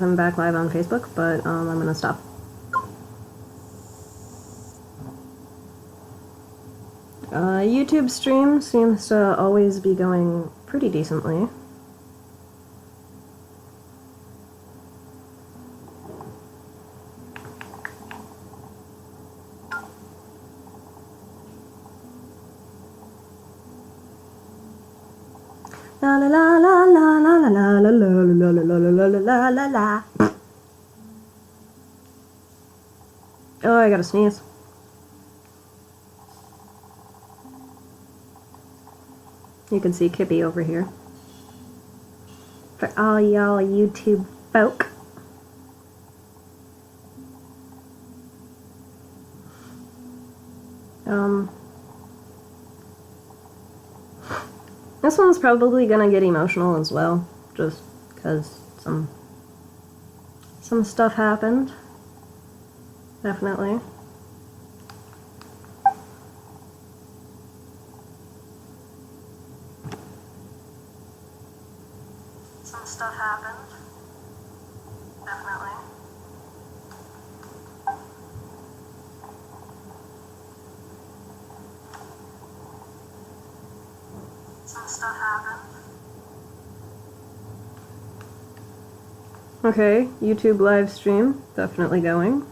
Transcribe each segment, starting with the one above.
I'm back live on Facebook, but I'm gonna stop. YouTube stream seems to always be going pretty decently. La la la la la la la la la la la la la la la la la. Oh, I gotta sneeze. You can see Kippy over here. For all y'all YouTube folk. This one's probably gonna get emotional as well, just because some stuff happened. Definitely. Some stuff happened. Definitely. Some stuff happened. Okay, YouTube live stream, definitely going.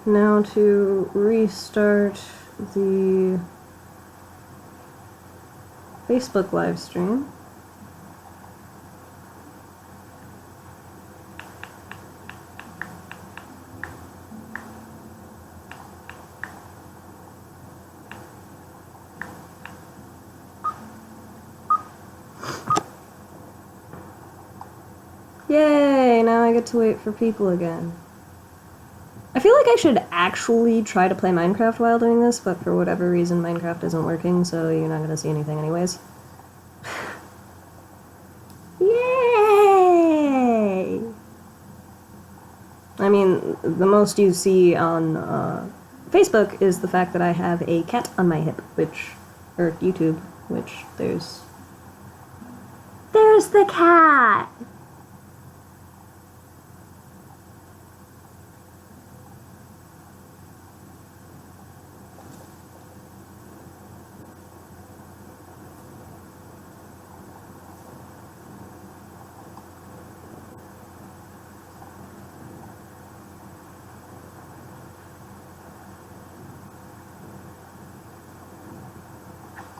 Now to restart the Facebook live stream. Yay! Now I get to wait for people again. I feel like I should actually try to play Minecraft while doing this, but for whatever reason Minecraft isn't working, so you're not gonna see anything anyways. Yay! I mean, the most you see on Facebook is the fact that I have a cat on my hip, or YouTube, which there's the cat!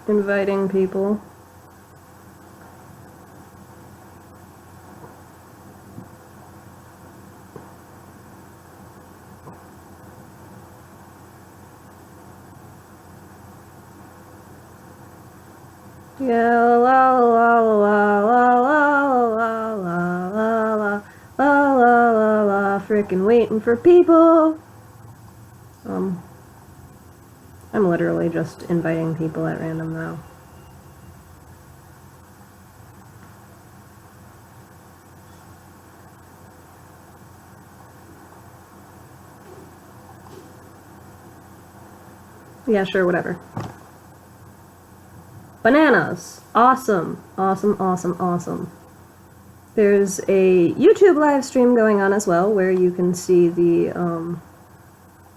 Inviting people. Yeah, la la la la la la la la la la la la, frickin' waiting for people. I'm literally just inviting people at random now. Yeah, sure, whatever. Bananas! Awesome, awesome, awesome, awesome. There's a YouTube live stream going on as well, where you can see the,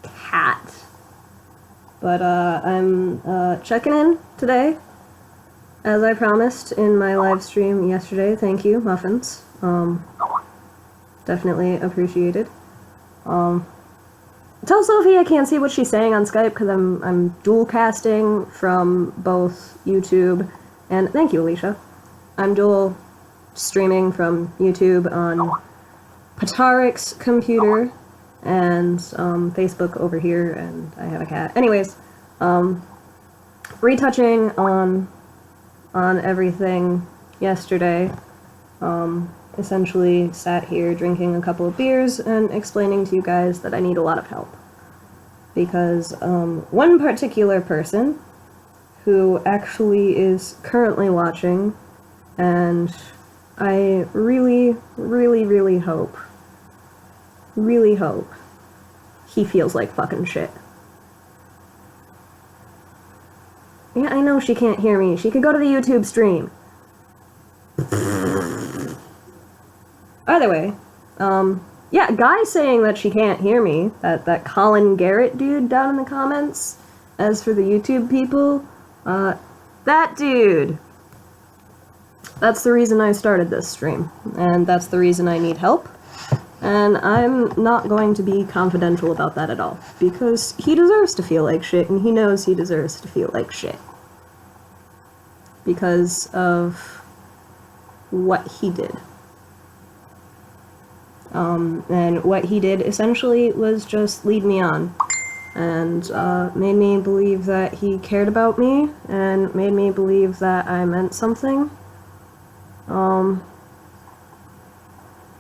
cat. But, I'm, checking in today, as I promised in my live stream yesterday. Thank you, Muffins. Definitely appreciated. Tell Sophie I can't see what she's saying on Skype because I'm dual casting from both YouTube and thank you, Alicia. I'm dual streaming from YouTube on Patarik's computer and Facebook over here, and I have a cat. Anyways, retouching on everything yesterday. Essentially sat here drinking a couple of beers and explaining to you guys that I need a lot of help. Because one particular person who actually is currently watching and I really, really, really hope he feels like fucking shit. Yeah, I know she can't hear me. She could go to the YouTube stream. Either way, yeah, guy saying that she can't hear me, that Colin Garrett dude down in the comments. As for the YouTube people, that dude. That's the reason I started this stream, and that's the reason I need help. And I'm not going to be confidential about that at all, because he deserves to feel like shit, and he knows he deserves to feel like shit. Because of what he did. And what he did essentially was just lead me on. And made me believe that he cared about me, and made me believe that I meant something.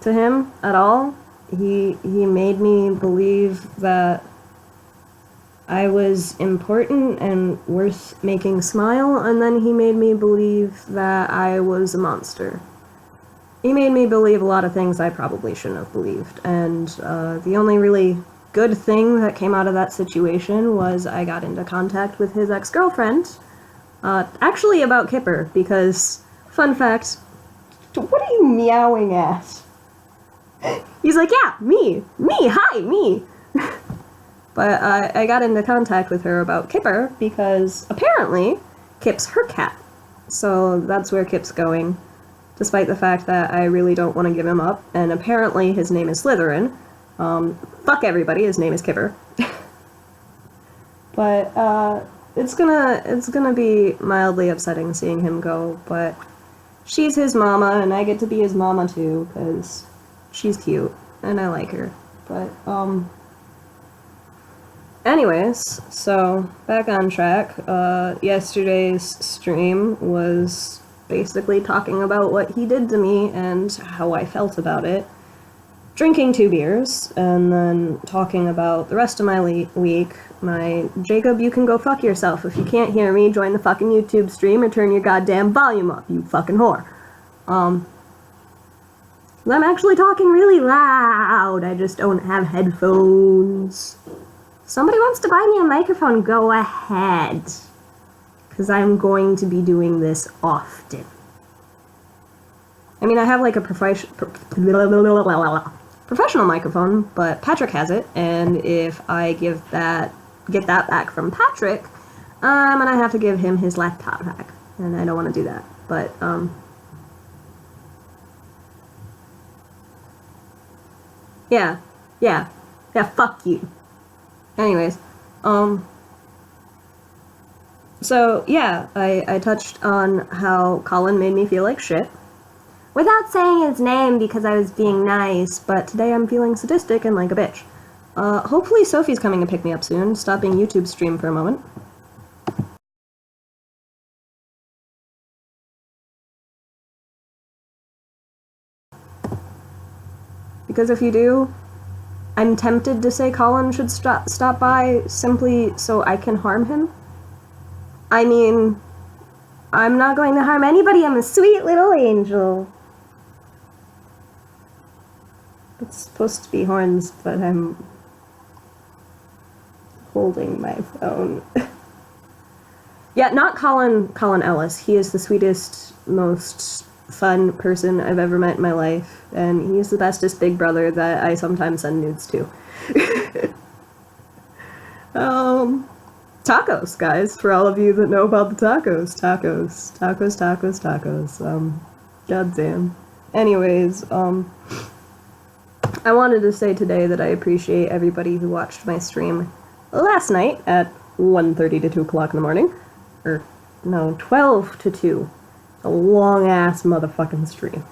To him at all. He made me believe that I was important and worth making smile, and then he made me believe that I was a monster. He made me believe a lot of things I probably shouldn't have believed, and the only really good thing that came out of that situation was I got into contact with his ex-girlfriend, actually about Kipper, because, fun fact, what are you meowing at? He's like, yeah, me, hi, me. But I got into contact with her about Kipper because apparently Kip's her cat. So that's where Kip's going, despite the fact that I really don't want to give him up. And apparently his name is Slytherin. Fuck everybody, his name is Kipper. But it's gonna be mildly upsetting seeing him go. But she's his mama, and I get to be his mama too, because she's cute and I like her. But anyways, so back on track. Yesterday's stream was basically talking about what he did to me and how I felt about it. Drinking 2 beers, and then talking about the rest of my week. My Jacob, you can go fuck yourself. If you can't hear me, join the fucking YouTube stream or turn your goddamn volume up, you fucking whore. I'm actually talking really loud. I just don't have headphones. Somebody wants to buy me a microphone, go ahead. Because I'm going to be doing this often. I mean, I have like a professional microphone, but Patrick has it, and if I get that back from Patrick, I'm gonna have to give him his laptop back, and I don't want to do that. But yeah, fuck you. Anyways, so yeah, I touched on how Colin made me feel like shit. Without saying his name because I was being nice, but today I'm feeling sadistic and like a bitch. Hopefully Sophie's coming to pick me up soon, stopping YouTube stream for a moment. Because if you do, I'm tempted to say Colin should stop by simply so I can harm him. I mean, I'm not going to harm anybody, I'm a sweet little angel. It's supposed to be horns, but I'm holding my phone. Yeah, not Colin Ellis. He is the sweetest, most fun person I've ever met in my life, and he's the bestest big brother that I sometimes send nudes to. Tacos, guys, for all of you that know about the tacos. Goddamn. Anyways, I wanted to say today that I appreciate everybody who watched my stream last night at 1:30 to 2 o'clock in the morning. Or, no, 12 to 2. A long-ass motherfucking stream.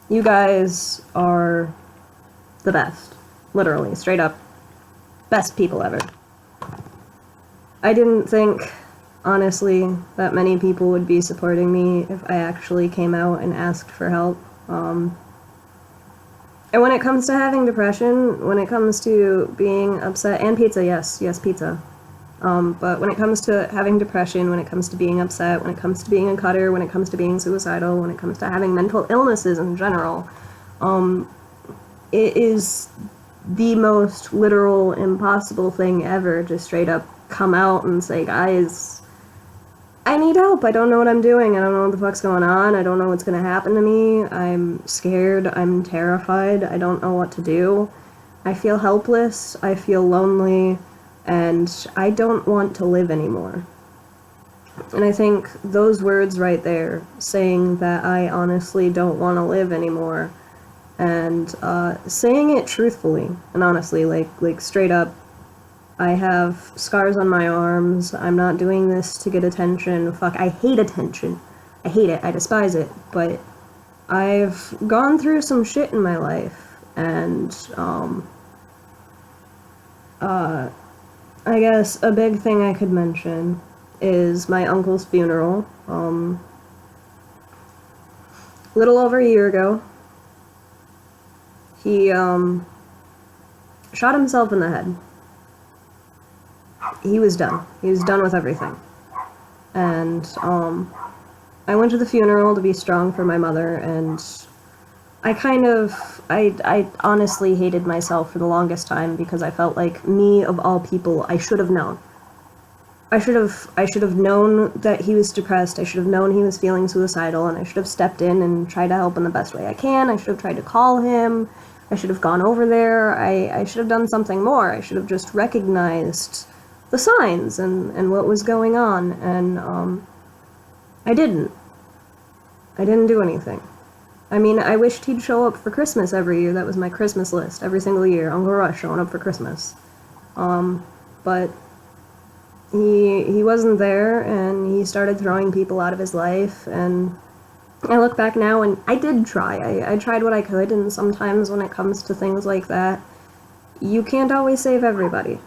You guys are the best. Literally, straight up. Best people ever. I didn't think, honestly, that many people would be supporting me if I actually came out and asked for help. And when it comes to having depression, when it comes to being upset, and pizza, yes, pizza. But when it comes to having depression, when it comes to being upset, when it comes to being a cutter, when it comes to being suicidal, when it comes to having mental illnesses in general, it is the most literal, impossible thing ever to straight up come out and say, guys, I need help. I don't know what I'm doing. I don't know what the fuck's going on. I don't know what's gonna happen to me. I'm scared. I'm terrified. I don't know what to do. I feel helpless. I feel lonely. And I don't want to live anymore. And I think those words right there, saying that I honestly don't want to live anymore, and saying it truthfully and honestly, like straight up, I have scars on my arms. I'm not doing this to get attention. Fuck, I hate attention. I hate it. I despise it. But I've gone through some shit in my life, and I guess a big thing I could mention is my uncle's funeral. Little over a year ago, he shot himself in the head. He was done. He was done with everything. And I went to the funeral to be strong for my mother, and I honestly hated myself for the longest time because I felt like me, of all people, I should have known. I should have known that he was depressed. I should have known he was feeling suicidal, and I should have stepped in and tried to help in the best way I can. I should have tried to call him. I should have gone over there. I should have done something more. I should have just recognized the signs and what was going on, and I didn't. I didn't do anything. I mean, I wished he'd show up for Christmas every year. That was my Christmas list every single year. Uncle Rush showing up for Christmas. But he wasn't there, and he started throwing people out of his life, and I look back now, and I did try. I tried what I could, and sometimes when it comes to things like that, you can't always save everybody.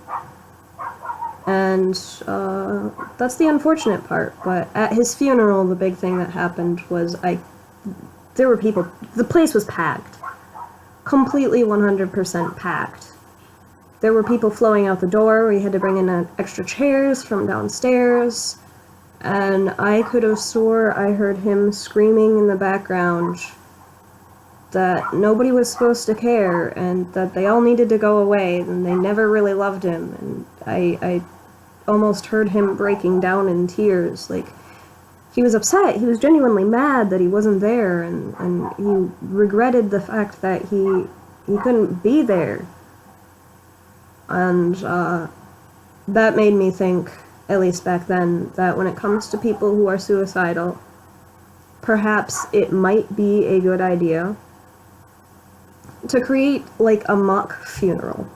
And that's the unfortunate part. But at his funeral, the big thing that happened was there were people. The place was packed. Completely 100% packed. There were people flowing out the door. We had to bring in extra chairs from downstairs. And I could have swore I heard him screaming in the background that nobody was supposed to care and that they all needed to go away and they never really loved him. And I almost heard him breaking down in tears. Like, he was upset. He was genuinely mad that he wasn't there, and he regretted the fact that he couldn't be there. And that made me think, at least back then, that when it comes to people who are suicidal, perhaps it might be a good idea to create, like, a mock funeral.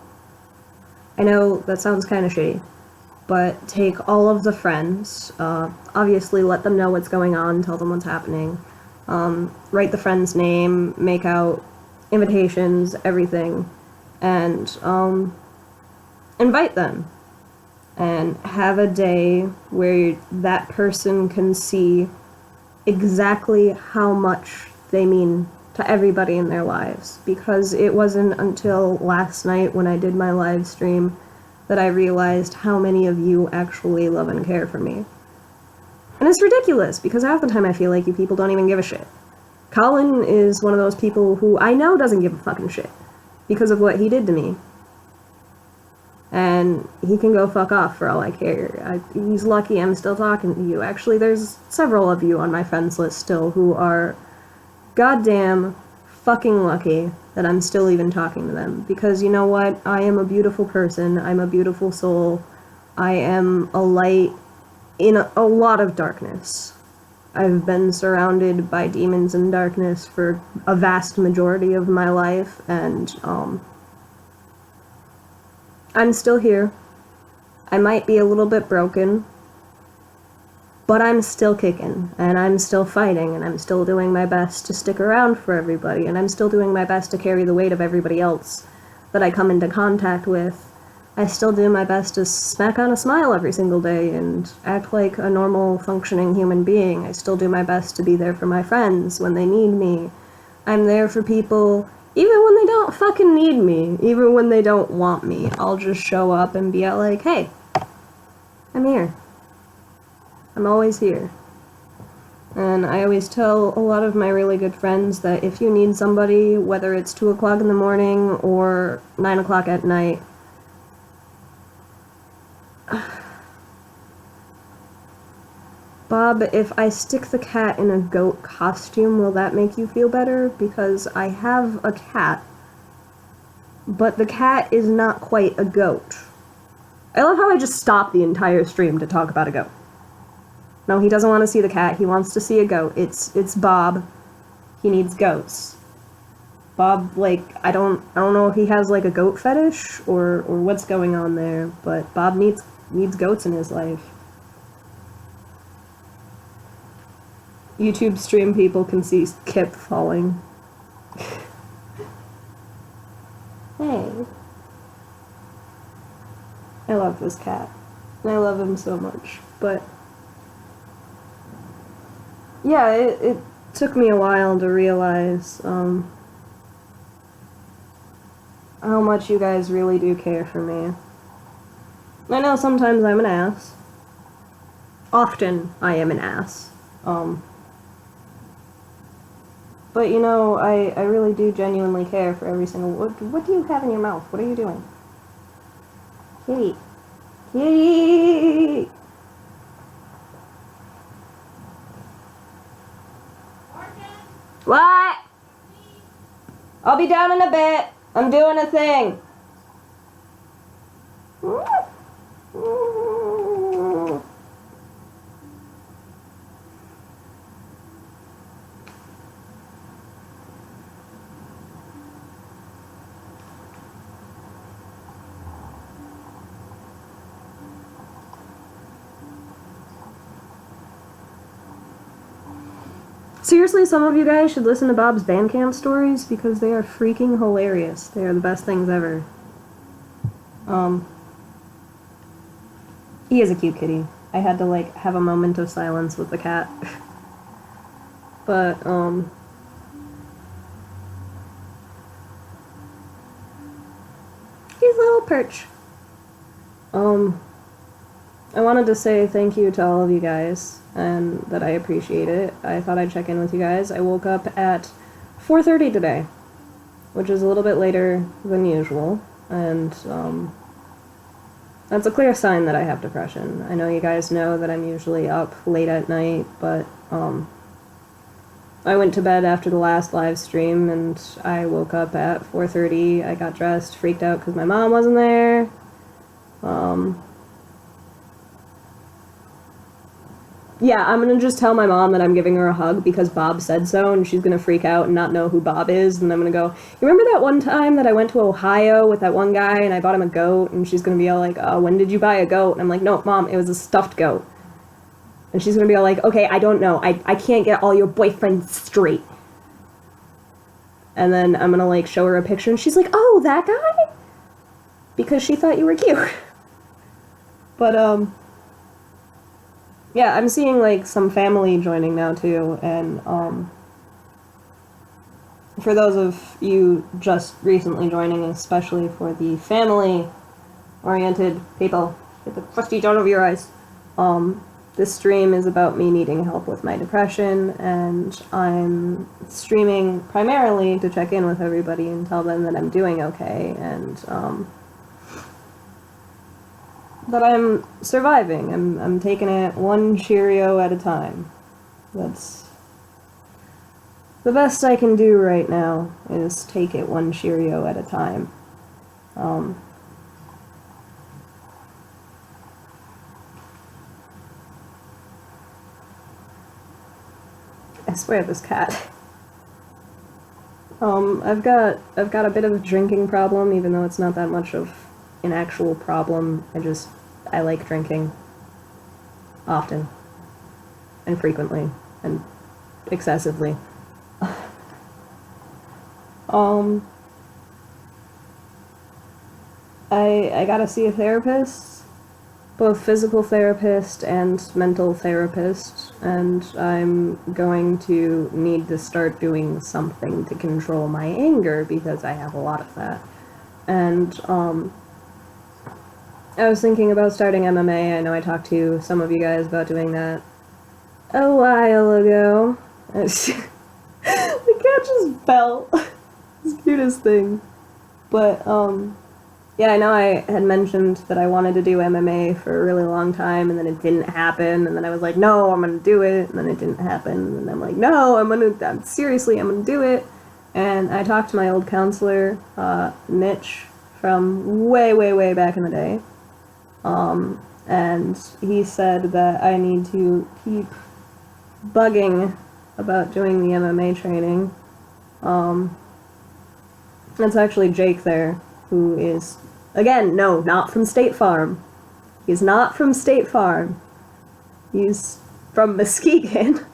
I know that sounds kind of shitty, but take all of the friends, obviously let them know what's going on, tell them what's happening, write the friend's name, make out invitations, everything, and invite them. And have a day where that person can see exactly how much they mean to everybody in their lives. Because it wasn't until last night when I did my live stream that I realized how many of you actually love and care for me. And it's ridiculous, because half the time I feel like you people don't even give a shit. Colin is one of those people who I know doesn't give a fucking shit because of what he did to me. And he can go fuck off for all I care. He's lucky I'm still talking to you. Actually, there's several of you on my friends list still who are goddamn fucking lucky that I'm still even talking to them. Because you know what? I am a beautiful person. I'm a beautiful soul. I am a light in a lot of darkness. I've been surrounded by demons and darkness for a vast majority of my life, and I'm still here. I might be a little bit broken, but I'm still kicking, and I'm still fighting, and I'm still doing my best to stick around for everybody, and I'm still doing my best to carry the weight of everybody else that I come into contact with. I still do my best to smack on a smile every single day and act like a normal, functioning human being. I still do my best to be there for my friends when they need me. I'm there for people even when they don't fucking need me, even when they don't want me. I'll just show up and be like, hey, I'm here. I'm always here. And I always tell a lot of my really good friends that if you need somebody, whether it's 2 o'clock in the morning or 9 o'clock at night, Bob, if I stick the cat in a goat costume, will that make you feel better? Because I have a cat, but the cat is not quite a goat. I love how I just stopped the entire stream to talk about a goat. No, he doesn't want to see the cat. He wants to see a goat. It's Bob. He needs goats. Bob, like, I don't know if he has like a goat fetish or what's going on there, but Bob needs goats in his life. YouTube stream people can see Kip falling. Hey. I love this cat. I love him so much, but yeah, it took me a while to realize how much you guys really do care for me. I know sometimes I'm an ass. Often I am an ass. But you know, I really do genuinely care for every single... What do you have in your mouth? What are you doing? Kitty. Kitty! What? I'll be down in a bit. I'm doing a thing. Seriously, some of you guys should listen to Bob's Bandcamp stories because they are freaking hilarious. They are the best things ever. He is a cute kitty. I had to, like, have a moment of silence with the cat. But, he's a little perch. I wanted to say thank you to all of you guys, and that I appreciate it. I thought I'd check in with you guys. I woke up at 4:30 today, which is a little bit later than usual, and, that's a clear sign that I have depression. I know you guys know that I'm usually up late at night, but, I went to bed after the last live stream, and I woke up at 4:30. I got dressed, freaked out because my mom wasn't there. Yeah, I'm gonna just tell my mom that I'm giving her a hug because Bob said so, and she's gonna freak out and not know who Bob is, and I'm gonna go, you remember that one time that I went to Ohio with that one guy and I bought him a goat? And she's gonna be all like, oh, when did you buy a goat? And I'm like, no, Mom, it was a stuffed goat. And she's gonna be all like, okay, I don't know. I can't get all your boyfriends straight. And then I'm gonna, like, show her a picture, and she's like, oh, that guy? Because she thought you were cute. But, yeah, I'm seeing, like, some family joining now, too, and, for those of you just recently joining, especially for the family-oriented people, get the prestige out of your eyes, this stream is about me needing help with my depression, and I'm streaming primarily to check in with everybody and tell them that I'm doing okay, and, that I'm surviving. I'm taking it one Cheerio at a time. That's the best I can do right now, is take it one Cheerio at a time. I swear, this cat. I've got a bit of a drinking problem, even though it's not that much of an actual problem. I like drinking. Often. And frequently. And excessively. I gotta see a therapist. Both physical therapist and mental therapist. And I'm going to need to start doing something to control my anger, because I have a lot of that. And, I was thinking about starting MMA. I know I talked to some of you guys about doing that a while ago. The cat just fell. It's the cutest thing. But, yeah, I know I had mentioned that I wanted to do MMA for a really long time, and then it didn't happen, and then I was like, no, I'm gonna do it, and then it didn't happen, and then I'm like, no, I'm gonna do it. And I talked to my old counselor, Mitch, from way, way, way back in the day. And he said that I need to keep bugging about doing the MMA training. It's actually Jake there, who is, again, no, not from State Farm. He's not from State Farm. He's from Muskegon.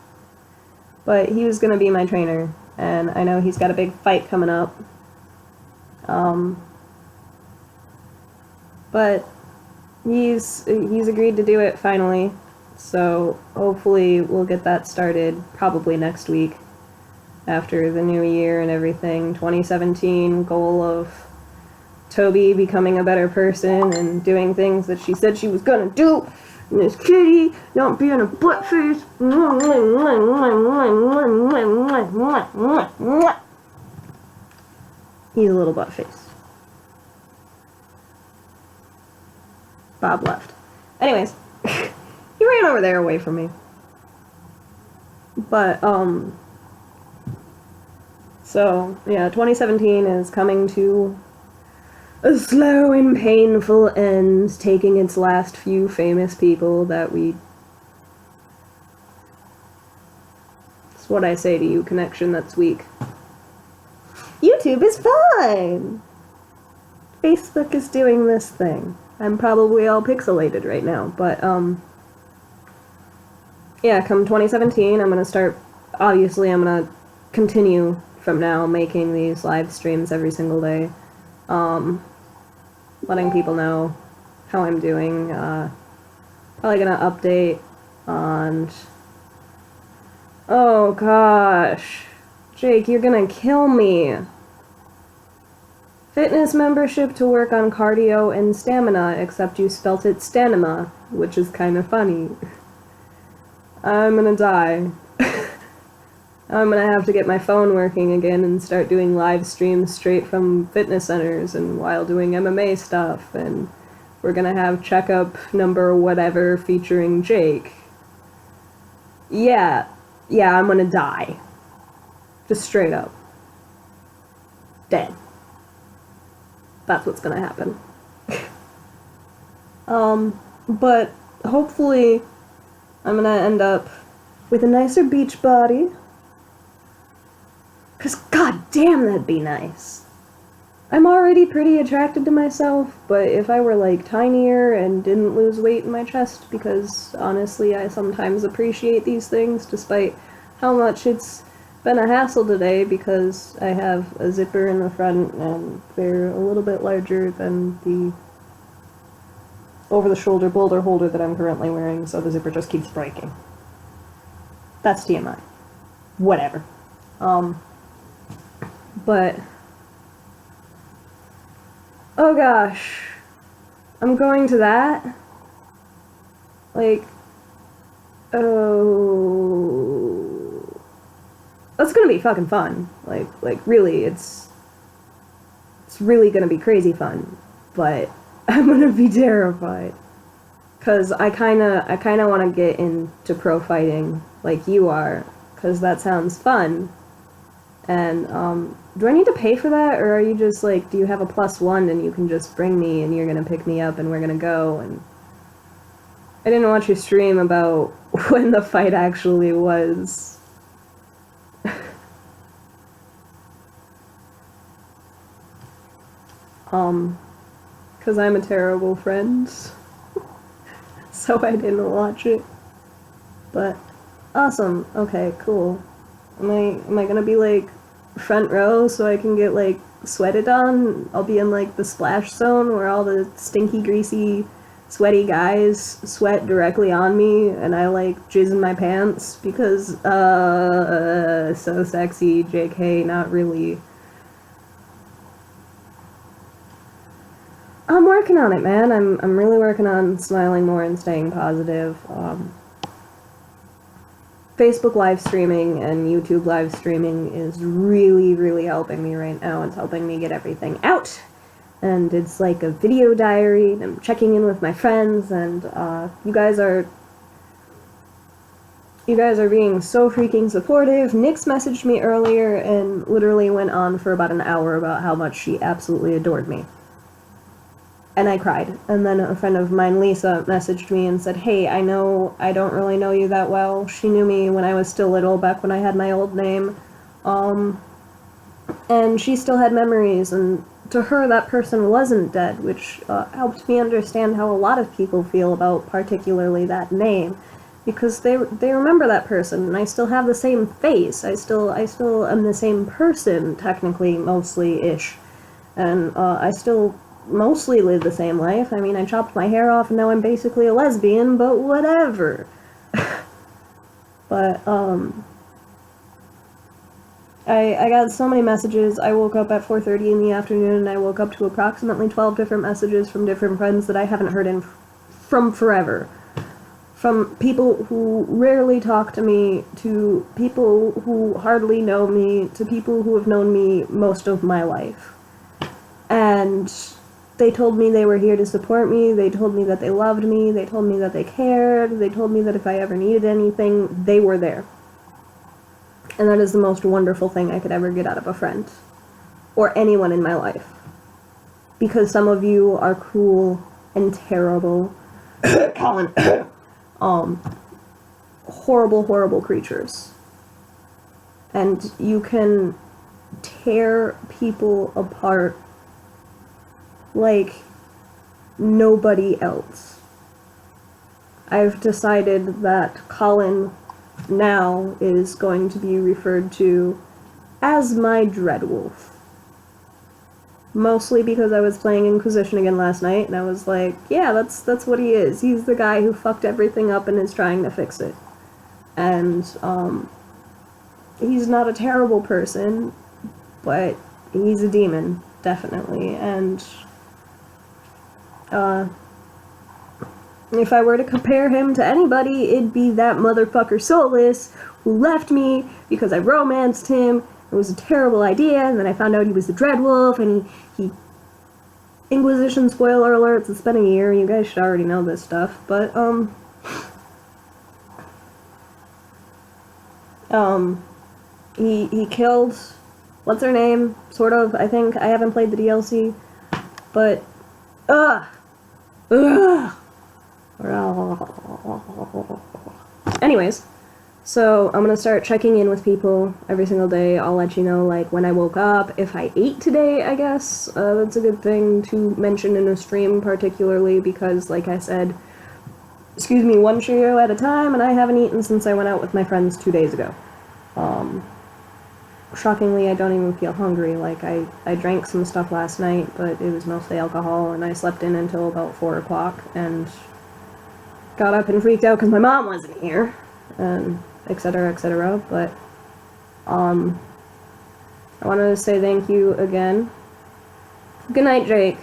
But he was gonna be my trainer, and I know he's got a big fight coming up. But he's agreed to do it finally, so hopefully we'll get that started probably next week after the new year and everything. 2017 goal of Toby becoming a better person and doing things that she said she was gonna do. And this kitty not being a buttface. He's a little buttface. Bob left. Anyways, he ran over there away from me. But, so, yeah, 2017 is coming to a slow and painful end, taking its last few famous people that we... That's what I say to you, connection that's weak. YouTube is fine! Facebook is doing this thing. I'm probably all pixelated right now, but, yeah, come 2017, I'm gonna start, obviously I'm gonna continue from now making these live streams every single day, letting people know how I'm doing, probably gonna update on, oh gosh, Jake, you're gonna kill me. Fitness membership to work on cardio and stamina, except you spelt it stanima, which is kind of funny. I'm gonna die. I'm gonna have to get my phone working again and start doing live streams straight from fitness centers and while doing MMA stuff, and we're gonna have checkup number whatever featuring Jake. Yeah, I'm gonna die. Just straight up. Dead. That's what's gonna happen. But hopefully I'm gonna end up with a nicer beach body. 'Cause goddamn, that'd be nice. I'm already pretty attracted to myself, but if I were like tinier and didn't lose weight in my chest, because honestly I sometimes appreciate these things despite how much it's been a hassle today, because I have a zipper in the front and they're a little bit larger than the over-the-shoulder boulder holder that I'm currently wearing, so the zipper just keeps breaking. That's TMI. Whatever. But oh gosh, I'm going to that? Like, oh, that's gonna be fucking fun. Like really, it's really gonna be crazy fun, but I'm gonna be terrified. 'Cause I kinda wanna get into pro fighting like you are, 'cause that sounds fun. And, do I need to pay for that, or are you just like, do you have a +1 and you can just bring me and you're gonna pick me up and we're gonna go? And I didn't watch your stream about when the fight actually was. 'Cause I'm a terrible friend. So I didn't watch it. But, awesome. Okay, cool. Am I gonna be like front row so I can get like sweated on? I'll be in like the splash zone where all the stinky, greasy, sweaty guys sweat directly on me and I like jizz in my pants because so sexy, JK, not really. I'm working on it, man. I'm really working on smiling more and staying positive. Facebook live streaming and YouTube live streaming is really, really helping me right now. It's helping me get everything out. And it's like a video diary, and I'm checking in with my friends, and you guys are being so freaking supportive. Nyx messaged me earlier and literally went on for about an hour about how much she absolutely adored me. And I cried. And then a friend of mine, Lisa, messaged me and said, hey, I know I don't really know you that well. She knew me when I was still little, back when I had my old name. And she still had memories, and to her, that person wasn't dead, which helped me understand how a lot of people feel about particularly that name. Because they remember that person, and I still have the same face. I still am the same person, technically, mostly-ish. And I still mostly live the same life. I mean, I chopped my hair off and now I'm basically a lesbian, but whatever. But, I got so many messages. I woke up at 4:30 in the afternoon and I woke up to approximately 12 different messages from different friends that I haven't heard from forever. From people who rarely talk to me, to people who hardly know me, to people who have known me most of my life. And they told me they were here to support me, they told me that they loved me, they told me that they cared, they told me that if I ever needed anything, they were there. And that is the most wonderful thing I could ever get out of a friend. Or anyone in my life. Because some of you are cruel and terrible. Colin. Horrible, horrible creatures. And you can tear people apart like nobody else. I've decided that Colin now is going to be referred to as my Dreadwolf. Mostly because I was playing Inquisition again last night, and I was like, yeah, that's what he is. He's the guy who fucked everything up and is trying to fix it. And, he's not a terrible person, but he's a demon, definitely. And, if I were to compare him to anybody, it'd be that motherfucker Solus, who left me because I romanced him. It was a terrible idea, and then I found out he was the Dreadwolf, and he Inquisition, spoiler alerts, it's been a year, you guys should already know this stuff, but, he killed, what's her name, sort of, I think, I haven't played the DLC, but, anyways, so I'm gonna start checking in with people every single day. I'll let you know, like, when I woke up, if I ate today, I guess. That's a good thing to mention in a stream, particularly because, like I said, excuse me, one Cheerio at a time, and I haven't eaten since I went out with my friends 2 days ago. Shockingly, I don't even feel hungry. Like, I drank some stuff last night, but it was mostly alcohol, and I slept in until about 4 o'clock, and got up and freaked out because my mom wasn't here, and etc., etc., but, I wanted to say thank you again. Good night, Jake.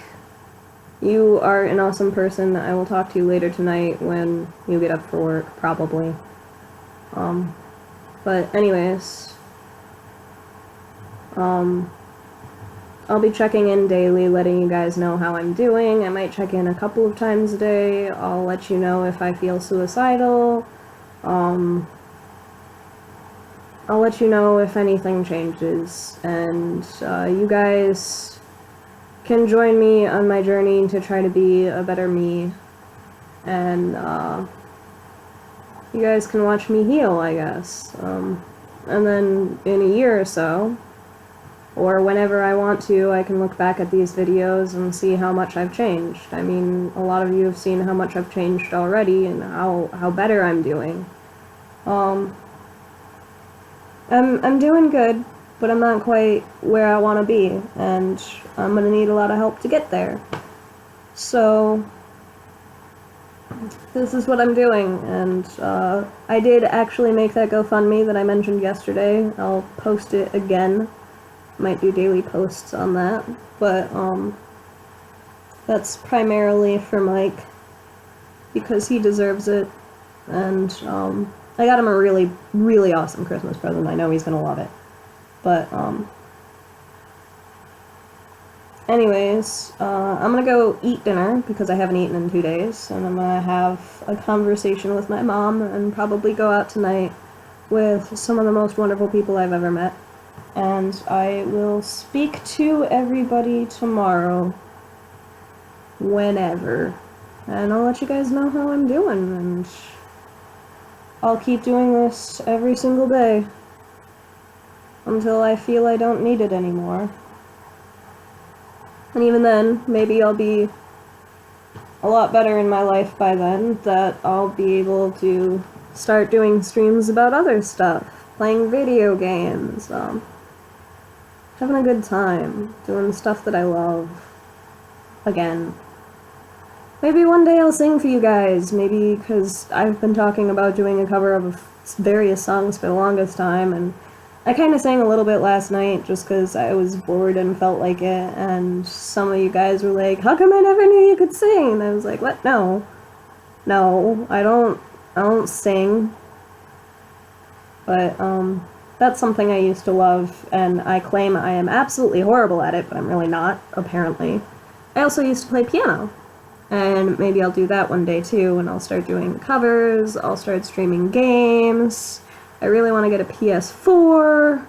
You are an awesome person. I will talk to you later tonight when you get up for work, probably. But anyways, I'll be checking in daily, letting you guys know how I'm doing. I might check in a couple of times a day. I'll let you know if I feel suicidal. I'll let you know if anything changes, and you guys can join me on my journey to try to be a better me, and you guys can watch me heal, I guess, and then in a year or so, or whenever I want to, I can look back at these videos and see how much I've changed. I mean, a lot of you have seen how much I've changed already, and how better I'm doing. I'm doing good, but I'm not quite where I want to be, and I'm gonna need a lot of help to get there. So, this is what I'm doing, and I did actually make that GoFundMe that I mentioned yesterday. I'll post it again. Might do daily posts on that, but That's primarily for Mike, because he deserves it, and I got him a really, really awesome Christmas present. I know he's gonna love it. But, anyways, I'm gonna go eat dinner, because I haven't eaten in 2 days, and I'm gonna have a conversation with my mom, and probably go out tonight with some of the most wonderful people I've ever met. And I will speak to everybody tomorrow, whenever, and I'll let you guys know how I'm doing, and I'll keep doing this every single day until I feel I don't need it anymore. And even then, maybe I'll be a lot better in my life by then, that I'll be able to start doing streams about other stuff, playing video games, having a good time, doing stuff that I love, again. Maybe one day I'll sing for you guys, maybe, because I've been talking about doing a cover of various songs for the longest time, and I kind of sang a little bit last night just because I was bored and felt like it, and some of you guys were like, how come I never knew you could sing? And I was like, what? No, I don't sing, but, that's something I used to love, and I claim I am absolutely horrible at it, but I'm really not, apparently. I also used to play piano, and maybe I'll do that one day too, and I'll start doing covers, I'll start streaming games. I really want to get a PS4,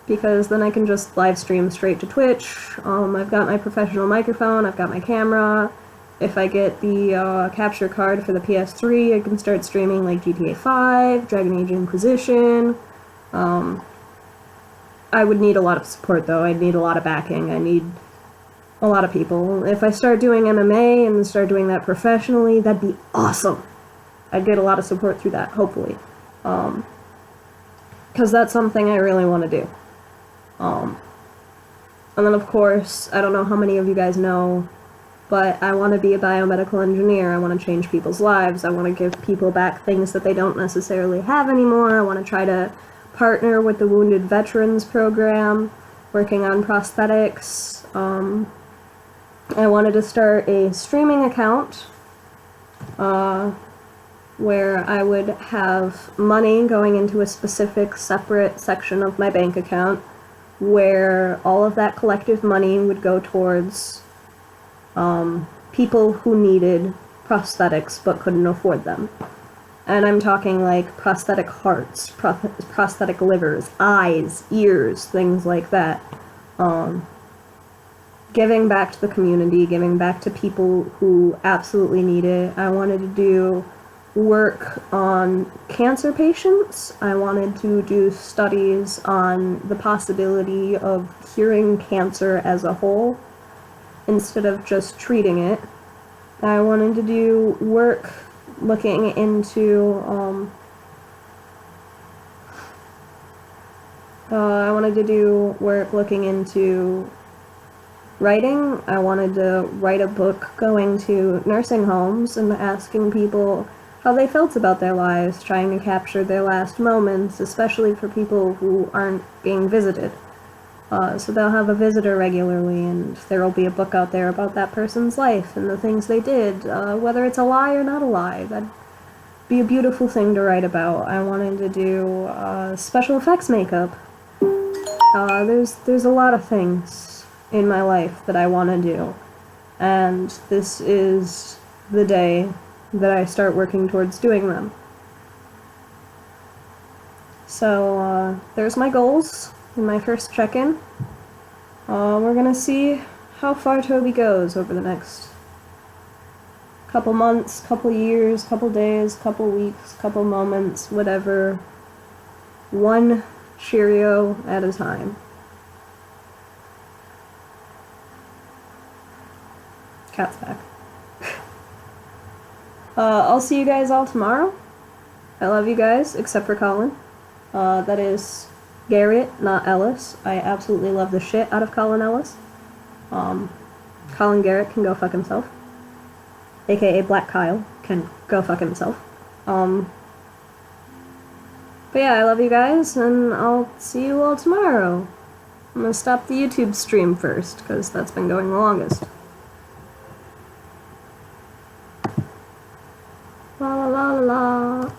because then I can just live stream straight to Twitch. I've got my professional microphone, I've got my camera. If I get the capture card for the PS3, I can start streaming like GTA 5, Dragon Age Inquisition. I would need a lot of support though, I'd need a lot of backing, I need a lot of people. If I start doing MMA and start doing that professionally, that'd be awesome. I'd get a lot of support through that, hopefully. Because that's something I really want to do. And then of course, I don't know how many of you guys know, but I want to be a biomedical engineer. I want to change people's lives. I want to give people back things that they don't necessarily have anymore. I want to try to partner with the Wounded Veterans Program, working on prosthetics. I wanted to start a streaming account where I would have money going into a specific separate section of my bank account, where all of that collective money would go towards people who needed prosthetics but couldn't afford them. And I'm talking like prosthetic hearts, prosthetic livers, eyes, ears, things like that. Giving back to the community, giving back to people who absolutely need it. I wanted to do work on cancer patients. I wanted to do studies on the possibility of curing cancer as a whole instead of just treating it. I wanted to do work looking into writing. I wanted to write a book going to nursing homes and asking people how they felt about their lives, trying to capture their last moments, especially for people who aren't being visited. So they'll have a visitor regularly, and there will be a book out there about that person's life and the things they did, whether it's a lie or not a lie. That'd be a beautiful thing to write about. I wanted to do special effects makeup. There's a lot of things in my life that I want to do, and this is the day that I start working towards doing them. So there's my goals in my first check-in. We're gonna see how far Toby goes over the next couple months, couple years, couple days, couple weeks, couple moments, whatever. One Cheerio at a time. Cat's back. I'll see you guys all tomorrow. I love you guys, except for Colin. That is Garrett, not Ellis. I absolutely love the shit out of Colin Ellis. Colin Garrett can go fuck himself. AKA Black Kyle can go fuck himself. But yeah, I love you guys, and I'll see you all tomorrow. I'm gonna stop the YouTube stream first, because that's been going the longest. la la la.